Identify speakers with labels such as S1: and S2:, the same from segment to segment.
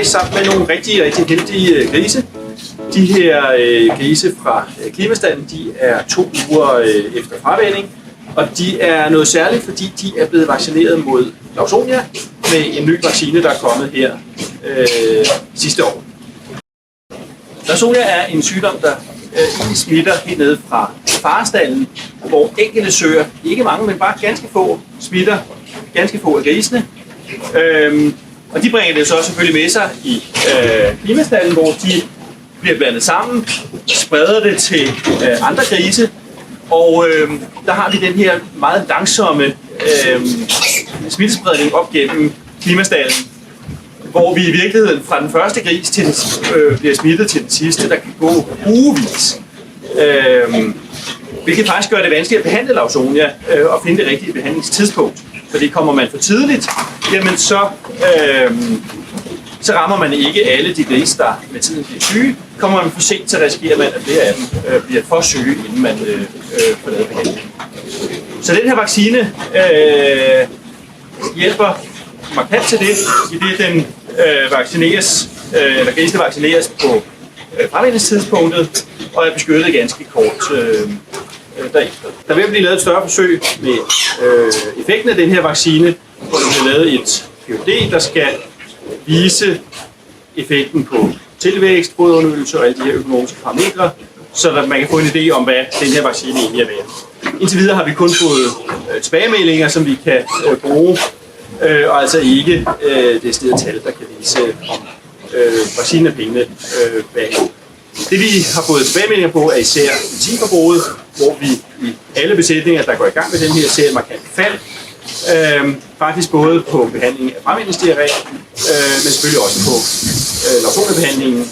S1: tilbage sammen med nogle rigtig heldige grise. De her grise fra Klimastalden, de er 2 uger efter fravænning, og de er noget særligt, fordi de er blevet vaccineret mod Lawsonia med en ny vaccine, der er kommet her sidste år. Lawsonia er en sygdom, der smitter helt nede fra farestalden, hvor enkelte søer, ikke mange, men bare ganske få, smitter ganske få af grisene. Og de bringer det så selvfølgelig med sig i Klimastalden, hvor de bliver blandet sammen, spreder det til andre grise, og der har vi den her meget langsomme smittespredning op gennem Klimastalden, hvor vi i virkeligheden fra den første gris til den, bliver smittet til den sidste, der kan gå ugevis. Hvilket faktisk gør det vanskeligt at behandle Lawsonia og finde det rigtige behandlingstidspunkt. Fordi kommer man for tidligt, jamen så rammer man ikke alle de grise, der med tiden bliver syge. Kommer man for sent, så risikerer man, at flere af dem bliver for syge, inden man får lavet behandling. Så den her vaccine hjælper markant til det, i det den grisene vaccineres på fravænningstidspunktet og er beskyttet ganske kort derefter. Der vil blive lavet et større forsøg med effekten af den her vaccine, hvor der bliver lavet et PhD, der skal vise effekten på tilvækst, fodunderydelse og alle de her økonomiske parametre, så man kan få en idé om, hvad den her vaccine egentlig er værd. Indtil videre har vi kun fået tilbagemeldinger, som vi kan bruge, og altså ikke det stedet tal, der kan vise, om vaccinen er pengene bag. Det vi har fået tilbagemeldinger på er især medicinforbruget, hvor vi i alle besætninger, der går i gang med den her, ser et markant fald. Faktisk både på behandlingen af fremvændingsdiarré, men selvfølgelig også på Lawsonia-behandlingen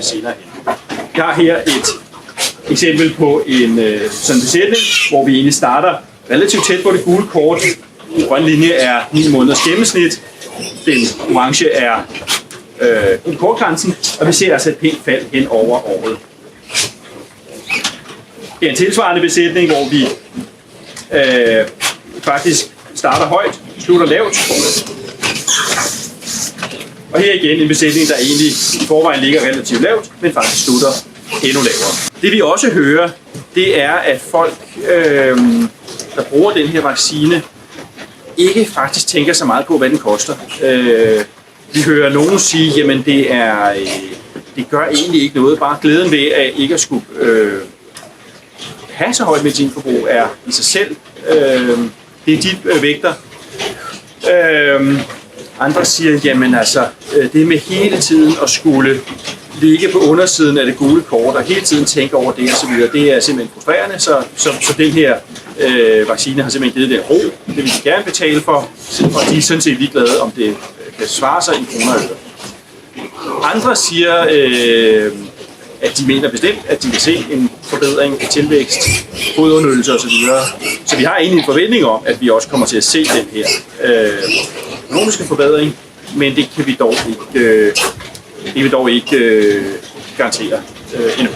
S1: senere hen. Jeg har her et eksempel på en sådan besætning, hvor vi egentlig starter relativt tæt på det gule kort. Den grønne linje er 9 måneders gennemsnit. Den orange er kortgrænsen, og vi ser altså et pænt fald hen over året. Det er en tilsvarende besætning, hvor vi faktisk starter højt, slutter lavt. Og her igen en besætning, der egentlig i forvejen ligger relativt lavt, men faktisk slutter endnu lavere. Det vi også hører, det er, at folk, der bruger den her vaccine, ikke faktisk tænker så meget på, hvad den koster. Vi hører nogen sige, jamen det gør egentlig ikke noget. Bare glæden ved at ikke at skulle have så højt medicinforbrug er i sig selv. Det er de vægter. Andre siger, jamen altså, det med hele tiden at skulle ligge på undersiden af det gule kort og hele tiden tænke over det og så videre, det er simpelthen frustrerende, så den her vaccine har simpelthen givet det ro. Det vil de gerne betale for, og de er sådan set ligeglade, om det kan svare sig i kroner og øre. Andre siger, at de mener bestemt, at de kan se en forbedring i tilvækst, fodunderydelse osv. Så vi har egentlig en forventning om, at vi også kommer til at se den her økonomiske forbedring, men det kan vi dog ikke, garantere endnu.